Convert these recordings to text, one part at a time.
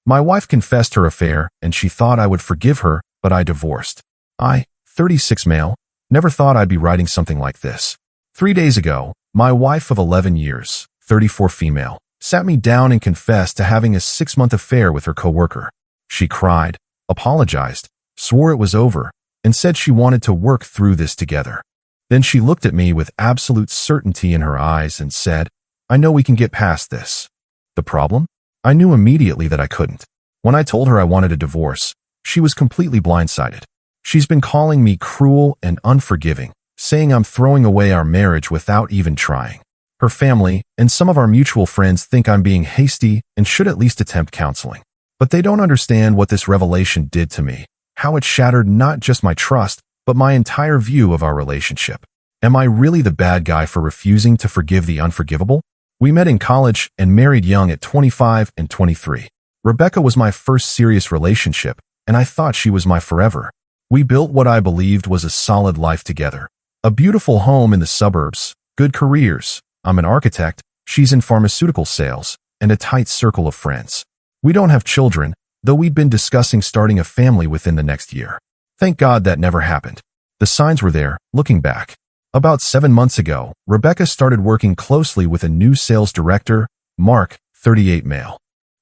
My wife confessed her affair, and she thought I would forgive her, but I divorced. I, 36 male, never thought I'd be writing something like this. 3 days ago, my wife of 11 years, 34 female, sat me down and confessed to having a 6-month affair with her coworker. She cried, apologized, swore it was over, and said she wanted to work through this together. Then she looked at me with absolute certainty in her eyes and said, "I know we can get past this." The problem? I knew immediately that I couldn't. When I told her I wanted a divorce, she was completely blindsided. She's been calling me cruel and unforgiving, saying I'm throwing away our marriage without even trying. Her family and some of our mutual friends think I'm being hasty and should at least attempt counseling. But they don't understand what this revelation did to me, how it shattered not just my trust, but my entire view of our relationship. Am I really the bad guy for refusing to forgive the unforgivable? We met in college and married young at 25 and 23. Rebecca was my first serious relationship, and I thought she was my forever. We built what I believed was a solid life together. A beautiful home in the suburbs, good careers. I'm an architect, she's in pharmaceutical sales, and a tight circle of friends. We don't have children, though we'd been discussing starting a family within the next year. Thank God that never happened. The signs were there, looking back. About 7 months ago, Rebecca started working closely with a new sales director, Mark, 38 male.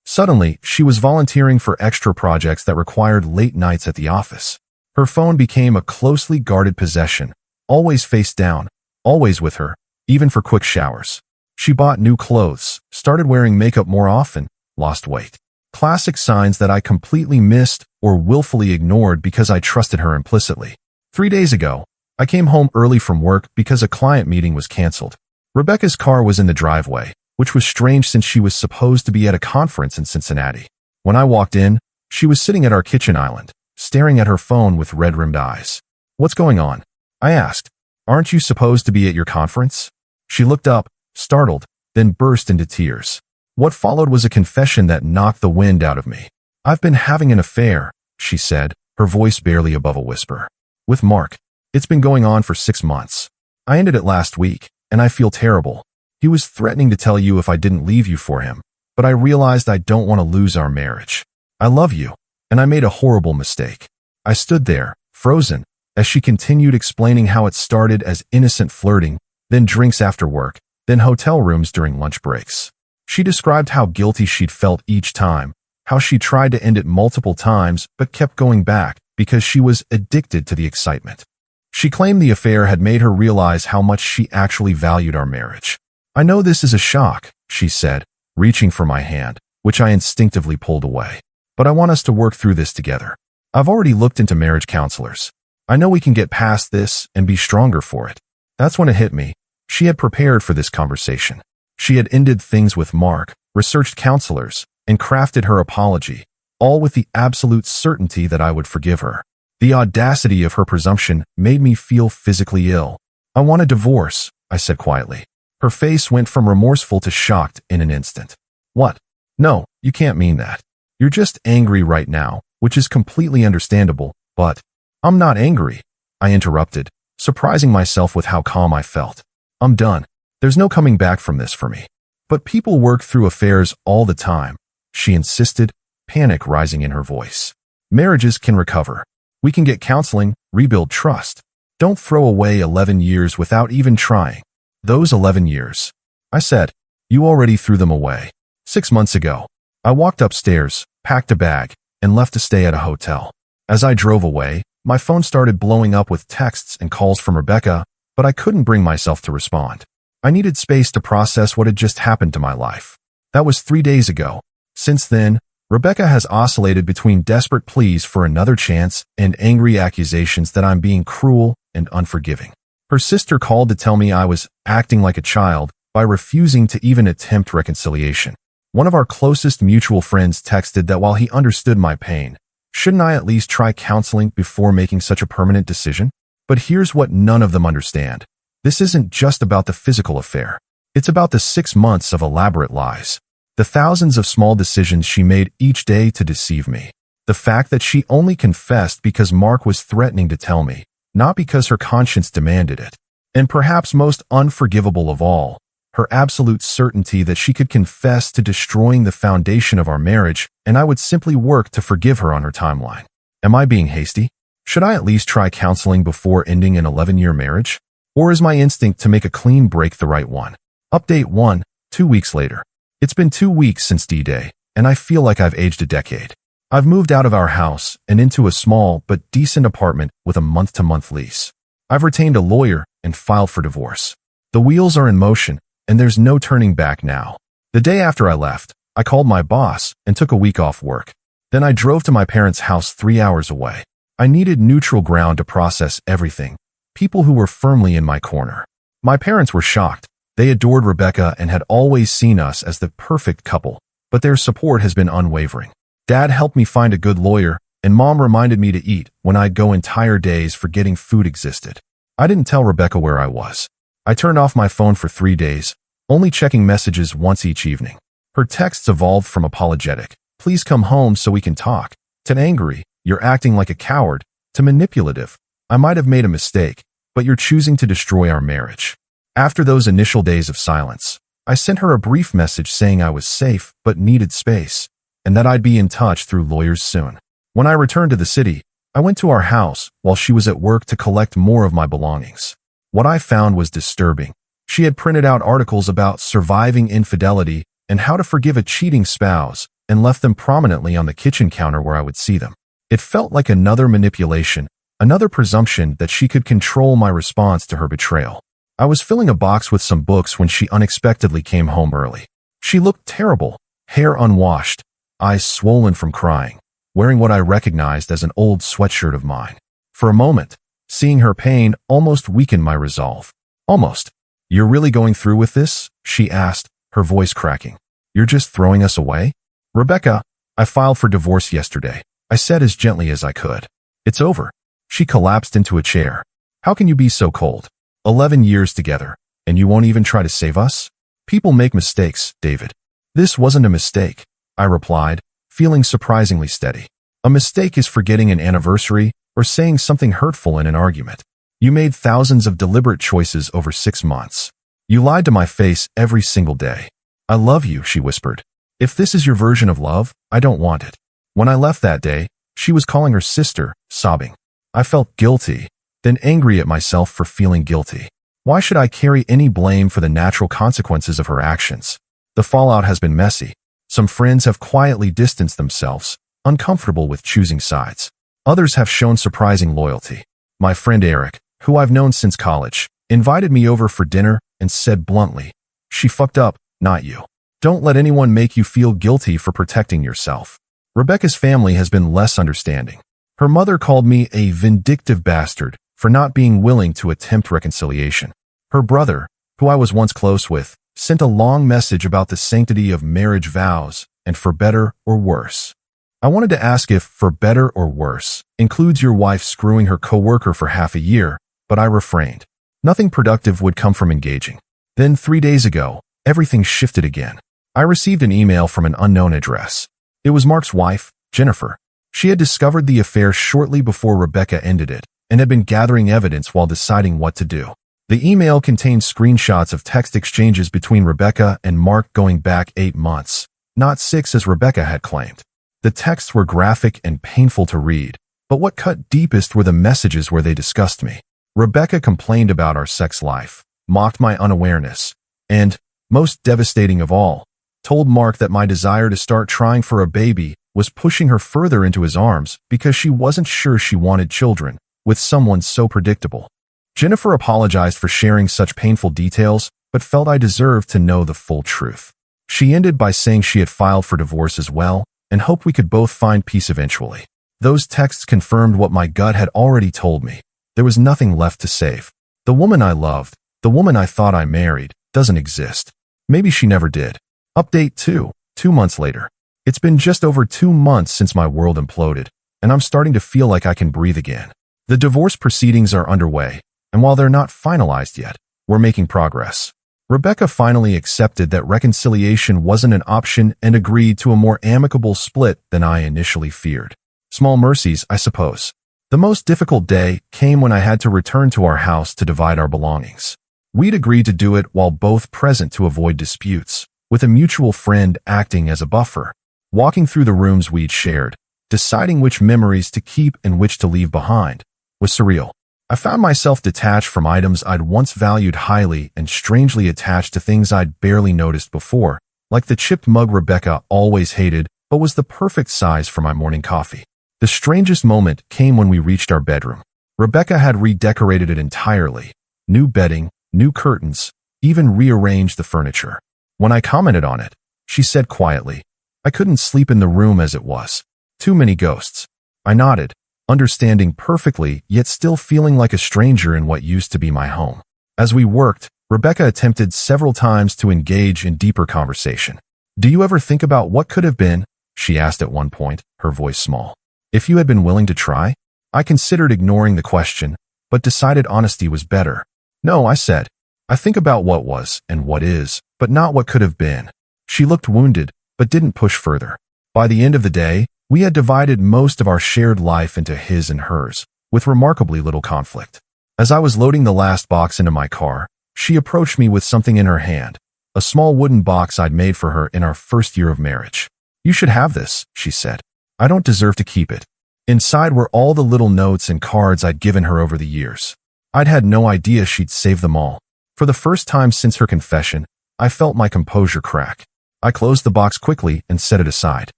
Suddenly, she was volunteering for extra projects that required late nights at the office. Her phone became a closely guarded possession, always face down, always with her, even for quick showers. She bought new clothes, started wearing makeup more often, lost weight. Classic signs that I completely missed or willfully ignored because I trusted her implicitly. 3 days ago, I came home early from work because a client meeting was canceled. Rebecca's car was in the driveway, which was strange since she was supposed to be at a conference in Cincinnati. When I walked in, she was sitting at our kitchen island, staring at her phone with red-rimmed eyes. "What's going on?" I asked. "Aren't you supposed to be at your conference?" She looked up, startled, then burst into tears. What followed was a confession that knocked the wind out of me. "I've been having an affair," she said, her voice barely above a whisper. "With Mark. It's been going on for 6 months. I ended it last week, and I feel terrible. He was threatening to tell you if I didn't leave you for him, but I realized I don't want to lose our marriage. I love you, and I made a horrible mistake." I stood there, frozen, as she continued explaining how it started as innocent flirting, then drinks after work, then hotel rooms during lunch breaks. She described how guilty she'd felt each time, how she tried to end it multiple times but kept going back because she was addicted to the excitement. She claimed the affair had made her realize how much she actually valued our marriage. "I know this is a shock," she said, reaching for my hand, which I instinctively pulled away. "But I want us to work through this together. I've already looked into marriage counselors. I know we can get past this and be stronger for it." That's when it hit me. She had prepared for this conversation. She had ended things with Mark, researched counselors, and crafted her apology, all with the absolute certainty that I would forgive her. The audacity of her presumption made me feel physically ill. "I want a divorce," I said quietly. Her face went from remorseful to shocked in an instant. "What? No, you can't mean that. You're just angry right now, which is completely understandable, but—" "I'm not angry," I interrupted, surprising myself with how calm I felt. "I'm done. There's no coming back from this for me." "But people work through affairs all the time," she insisted, panic rising in her voice. "Marriages can recover. We can get counseling, rebuild trust. Don't throw away 11 years without even trying." "Those 11 years," I said. "You already threw them away 6 months ago." I walked upstairs, packed a bag, and left to stay at a hotel. As I drove away, my phone started blowing up with texts and calls from Rebecca, but I couldn't bring myself to respond. I needed space to process what had just happened to my life. That was 3 days ago. Since then, Rebecca has oscillated between desperate pleas for another chance and angry accusations that I'm being cruel and unforgiving. Her sister called to tell me I was acting like a child by refusing to even attempt reconciliation. One of our closest mutual friends texted that while he understood my pain, shouldn't I at least try counseling before making such a permanent decision? But here's what none of them understand. This isn't just about the physical affair. It's about the 6 months of elaborate lies. The thousands of small decisions she made each day to deceive me. The fact that she only confessed because Mark was threatening to tell me, not because her conscience demanded it. And perhaps most unforgivable of all, her absolute certainty that she could confess to destroying the foundation of our marriage, and I would simply work to forgive her on her timeline. Am I being hasty? Should I at least try counseling before ending an 11-year marriage? Or is my instinct to make a clean break the right one? Update 1, 2 weeks later. It's been 2 weeks since D-Day, and I feel like I've aged a decade. I've moved out of our house and into a small but decent apartment with a month-to-month lease. I've retained a lawyer and filed for divorce. The wheels are in motion, and there's no turning back now. The day after I left, I called my boss and took a week off work. Then I drove to my parents' house 3 hours away. I needed neutral ground to process everything, people who were firmly in my corner. My parents were shocked. They adored Rebecca and had always seen us as the perfect couple, but their support has been unwavering. Dad helped me find a good lawyer, and Mom reminded me to eat when I'd go entire days forgetting food existed. I didn't tell Rebecca where I was. I turned off my phone for 3 days, only checking messages once each evening. Her texts evolved from apologetic, "Please come home so we can talk," to angry, "You're acting like a coward," to manipulative, "I might have made a mistake, but you're choosing to destroy our marriage." After those initial days of silence, I sent her a brief message saying I was safe but needed space, and that I'd be in touch through lawyers soon. When I returned to the city, I went to our house while she was at work to collect more of my belongings. What I found was disturbing. She had printed out articles about surviving infidelity and how to forgive a cheating spouse and left them prominently on the kitchen counter where I would see them. It felt like another manipulation, another presumption that she could control my response to her betrayal. I was filling a box with some books when she unexpectedly came home early. She looked terrible, hair unwashed, eyes swollen from crying, wearing what I recognized as an old sweatshirt of mine. For a moment, seeing her pain almost weakened my resolve. Almost. "You're really going through with this?" she asked, her voice cracking. "You're just throwing us away?" "Rebecca, I filed for divorce yesterday," I said as gently as I could. "It's over." She collapsed into a chair. "How can you be so cold? 11 years together, and you won't even try to save us?" "People make mistakes, David." "This wasn't a mistake," I replied, feeling surprisingly steady. "A mistake is forgetting an anniversary or saying something hurtful in an argument. You made thousands of deliberate choices over 6 months. You lied to my face every single day." "I love you," she whispered. "If this is your version of love, I don't want it." When I left that day, she was calling her sister, sobbing. I felt guilty, then angry at myself for feeling guilty. Why should I carry any blame for the natural consequences of her actions? The fallout has been messy. Some friends have quietly distanced themselves, uncomfortable with choosing sides. Others have shown surprising loyalty. My friend Eric, who I've known since college, invited me over for dinner and said bluntly, "She fucked up, not you. Don't let anyone make you feel guilty for protecting yourself." Rebecca's family has been less understanding. Her mother called me a vindictive bastard for not being willing to attempt reconciliation. Her brother, who I was once close with, sent a long message about the sanctity of marriage vows and for better or worse. I wanted to ask if for better or worse includes your wife screwing her coworker for half a year, but I refrained. Nothing productive would come from engaging. Then 3 days ago, everything shifted again. I received an email from an unknown address. It was Mark's wife, Jennifer. She had discovered the affair shortly before Rebecca ended it and had been gathering evidence while deciding what to do. The email contained screenshots of text exchanges between Rebecca and Mark going back 8 months, not 6 as Rebecca had claimed. The texts were graphic and painful to read, but what cut deepest were the messages where they discussed me. Rebecca complained about our sex life, mocked my unawareness, and, most devastating of all, told Mark that my desire to start trying for a baby was pushing her further into his arms because she wasn't sure she wanted children with someone so predictable. Jennifer apologized for sharing such painful details, but felt I deserved to know the full truth. She ended by saying she had filed for divorce as well and hoped we could both find peace eventually. Those texts confirmed what my gut had already told me. There was nothing left to save. The woman I loved, the woman I thought I married, doesn't exist. Maybe she never did. Update 2, 2 months later. It's been just over 2 months since my world imploded, and I'm starting to feel like I can breathe again. The divorce proceedings are underway, and while they're not finalized yet, we're making progress. Rebecca finally accepted that reconciliation wasn't an option and agreed to a more amicable split than I initially feared. Small mercies, I suppose. The most difficult day came when I had to return to our house to divide our belongings. We'd agreed to do it while both present to avoid disputes, with a mutual friend acting as a buffer. Walking through the rooms we'd shared, deciding which memories to keep and which to leave behind, was surreal. I found myself detached from items I'd once valued highly and strangely attached to things I'd barely noticed before, like the chipped mug Rebecca always hated but was the perfect size for my morning coffee. The strangest moment came when we reached our bedroom. Rebecca had redecorated it entirely. New bedding, new curtains, even rearranged the furniture. When I commented on it, she said quietly, "I couldn't sleep in the room as it was. Too many ghosts." I nodded, understanding perfectly, yet still feeling like a stranger in what used to be my home. As we worked, Rebecca attempted several times to engage in deeper conversation. "Do you ever think about what could have been?" she asked at one point, her voice small. "If you had been willing to try?" I considered ignoring the question, but decided honesty was better. "No," I said. "I think about what was and what is, but not what could have been." She looked wounded, but didn't push further. By the end of the day, we had divided most of our shared life into his and hers, with remarkably little conflict. As I was loading the last box into my car, she approached me with something in her hand, a small wooden box I'd made for her in our first year of marriage. "You should have this," she said. "I don't deserve to keep it." Inside were all the little notes and cards I'd given her over the years. I'd had no idea she'd saved them all. For the first time since her confession, I felt my composure crack. I closed the box quickly and set it aside.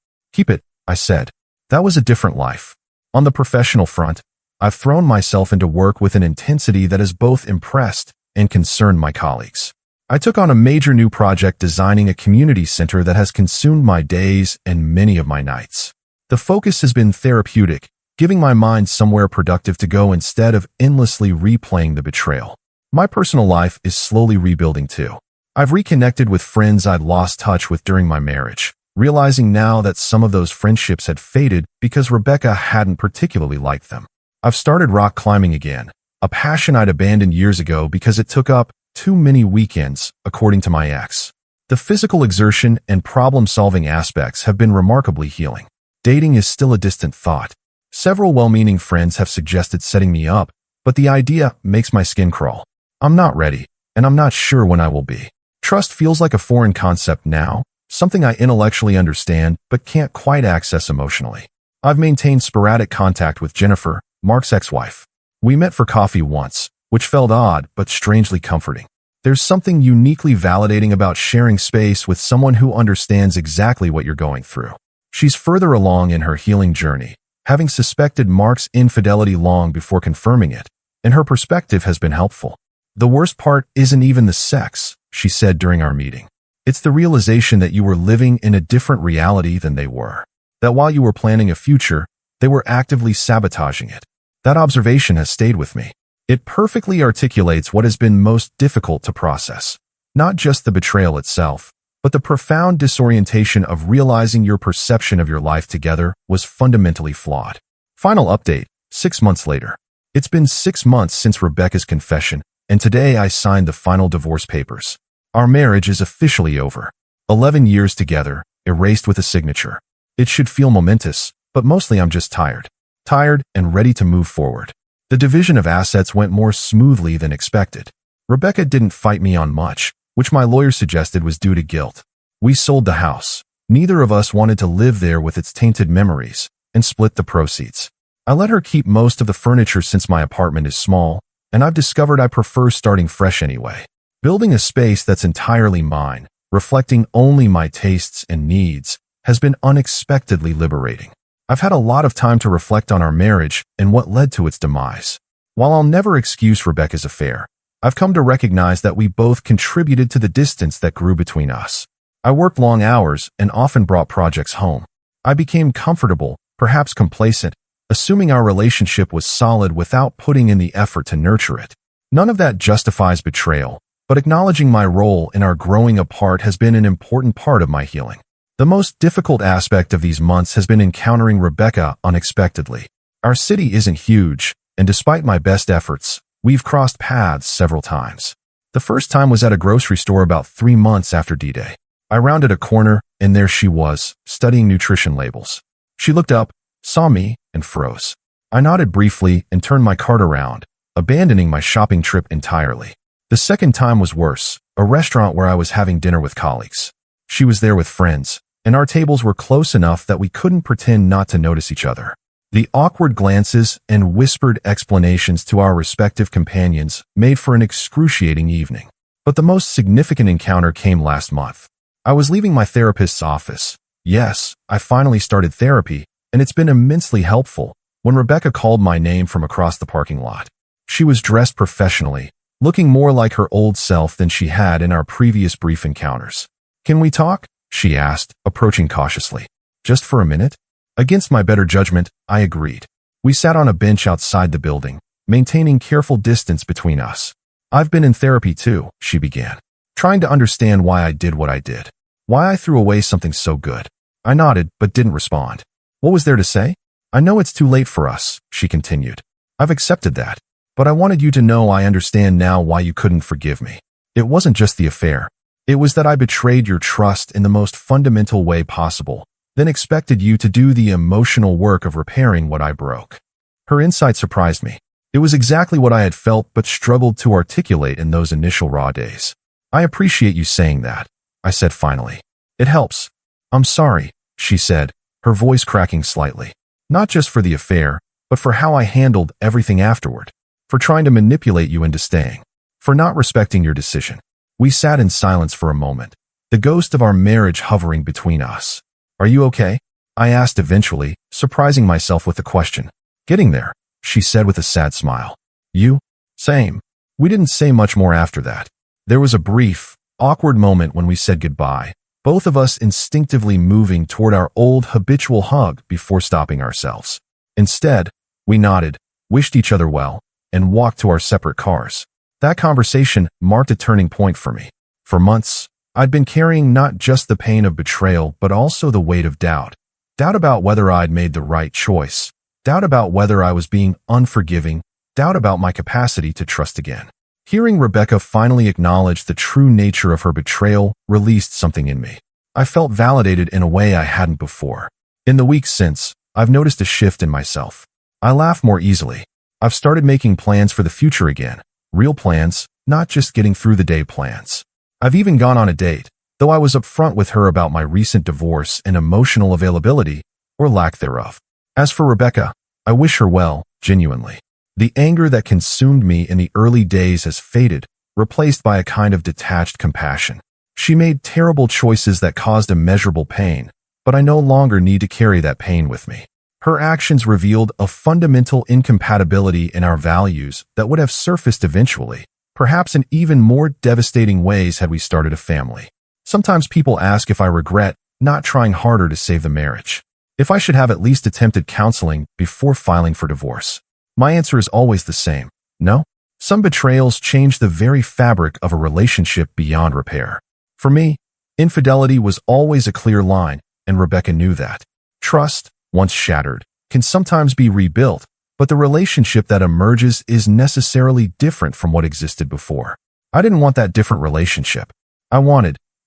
"Keep it," I said. That was a different life. On the professional front, I've thrown myself into work with an intensity that has both impressed and concerned my colleagues. I took on a major new project designing a community center that has consumed my days and many of my nights. The focus has been therapeutic, giving my mind somewhere productive to go instead of endlessly replaying the betrayal. My personal life is slowly rebuilding too. I've reconnected with friends I'd lost touch with during my marriage, realizing now that some of those friendships had faded because Rebecca hadn't particularly liked them. I've started rock climbing again, a passion I'd abandoned years ago because it took up too many weekends, according to my ex. The physical exertion and problem-solving aspects have been remarkably healing. Dating is still a distant thought. Several well-meaning friends have suggested setting me up, but the idea makes my skin crawl. I'm not ready, and I'm not sure when I will be. Trust feels like a foreign concept now, something I intellectually understand but can't quite access emotionally. I've maintained sporadic contact with Jennifer, Mark's ex-wife. We met for coffee once, which felt odd but strangely comforting. There's something uniquely validating about sharing space with someone who understands exactly what you're going through. She's further along in her healing journey, having suspected Mark's infidelity long before confirming it, and her perspective has been helpful. "The worst part isn't even the sex," she said during our meeting. "It's the realization that you were living in a different reality than they were. That while you were planning a future, they were actively sabotaging it." That observation has stayed with me. It perfectly articulates what has been most difficult to process. Not just the betrayal itself, but the profound disorientation of realizing your perception of your life together was fundamentally flawed. Final update, 6 months later. It's been 6 months since Rebecca's confession, and today I signed the final divorce papers. Our marriage is officially over. 11 years together, erased with a signature. It should feel momentous, but mostly I'm just tired. Tired and ready to move forward. The division of assets went more smoothly than expected. Rebecca didn't fight me on much, which my lawyer suggested was due to guilt. We sold the house. Neither of us wanted to live there with its tainted memories, and split the proceeds. I let her keep most of the furniture since my apartment is small, and I've discovered I prefer starting fresh anyway. Building a space that's entirely mine, reflecting only my tastes and needs, has been unexpectedly liberating. I've had a lot of time to reflect on our marriage and what led to its demise. While I'll never excuse Rebecca's affair, I've come to recognize that we both contributed to the distance that grew between us. I worked long hours and often brought projects home. I became comfortable, perhaps complacent, assuming our relationship was solid without putting in the effort to nurture it. None of that justifies betrayal, but acknowledging my role in our growing apart has been an important part of my healing. The most difficult aspect of these months has been encountering Rebecca unexpectedly. Our city isn't huge, and despite my best efforts, we've crossed paths several times. The first time was at a grocery store about 3 months after D-Day. I rounded a corner, and there she was, studying nutrition labels. She looked up, saw me, and froze. I nodded briefly and turned my cart around, abandoning my shopping trip entirely. The second time was worse, a restaurant where I was having dinner with colleagues. She was there with friends, and our tables were close enough that we couldn't pretend not to notice each other. The awkward glances and whispered explanations to our respective companions made for an excruciating evening. But the most significant encounter came last month. I was leaving my therapist's office. Yes, I finally started therapy, and it's been immensely helpful, when Rebecca called my name from across the parking lot. She was dressed professionally, looking more like her old self than she had in our previous brief encounters. "Can we talk?" she asked, approaching cautiously. "Just for a minute?" Against my better judgment, I agreed. We sat on a bench outside the building, maintaining careful distance between us. "I've been in therapy too," she began, trying to understand why I did what I did. Why I threw away something so good. I nodded, but didn't respond. "What was there to say?" "I know it's too late for us," she continued. "I've accepted that. But I wanted you to know I understand now why you couldn't forgive me. It wasn't just the affair. It was that I betrayed your trust in the most fundamental way possible, then expected you to do the emotional work of repairing what I broke." Her insight surprised me. It was exactly what I had felt but struggled to articulate in those initial raw days. "I appreciate you saying that," I said finally. "It helps." "I'm sorry," she said, her voice cracking slightly. "Not just for the affair, but for how I handled everything afterward. For trying to manipulate you into staying. For not respecting your decision." We sat in silence for a moment, the ghost of our marriage hovering between us. "Are you okay?" I asked eventually, surprising myself with the question. "Getting there," she said with a sad smile. "You?" "Same." We didn't say much more after that. There was a brief, awkward moment when we said goodbye, both of us instinctively moving toward our old habitual hug before stopping ourselves. Instead, we nodded, wished each other well, and walked to our separate cars. That conversation marked a turning point for me. For months, I'd been carrying not just the pain of betrayal but also the weight of doubt. Doubt about whether I'd made the right choice. Doubt about whether I was being unforgiving. Doubt about my capacity to trust again. Hearing Rebecca finally acknowledge the true nature of her betrayal released something in me. I felt validated in a way I hadn't before. In the weeks since, I've noticed a shift in myself. I laugh more easily. I've started making plans for the future again. Real plans, not just getting through the day plans. I've even gone on a date, though I was upfront with her about my recent divorce and emotional availability, or lack thereof. As for Rebecca, I wish her well, genuinely. The anger that consumed me in the early days has faded, replaced by a kind of detached compassion. She made terrible choices that caused immeasurable pain, but I no longer need to carry that pain with me. Her actions revealed a fundamental incompatibility in our values that would have surfaced eventually, perhaps in even more devastating ways had we started a family. Sometimes people ask if I regret not trying harder to save the marriage. If I should have at least attempted counseling before filing for divorce. My answer is always the same. No. Some betrayals change the very fabric of a relationship beyond repair. For me, infidelity was always a clear line, and Rebecca knew that. Trust, once shattered, can sometimes be rebuilt, but the relationship that emerges is necessarily different from what existed before. I didn't want that different relationship. I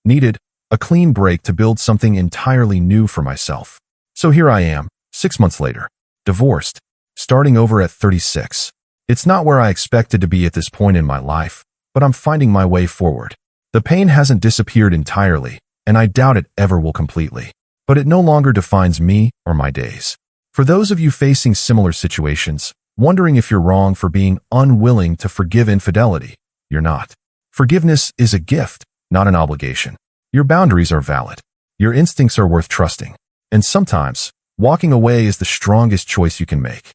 needed, a clean break to build something entirely new for myself. So here I am, 6 months later, divorced, starting over at 36. It's not where I expected to be at this point in my life, but I'm finding my way forward. The pain hasn't disappeared entirely, and I doubt it ever will completely. But it no longer defines me or my days. For those of you facing similar situations, wondering if you're wrong for being unwilling to forgive infidelity, you're not. Forgiveness is a gift, not an obligation. Your boundaries are valid. Your instincts are worth trusting. And sometimes, walking away is the strongest choice you can make.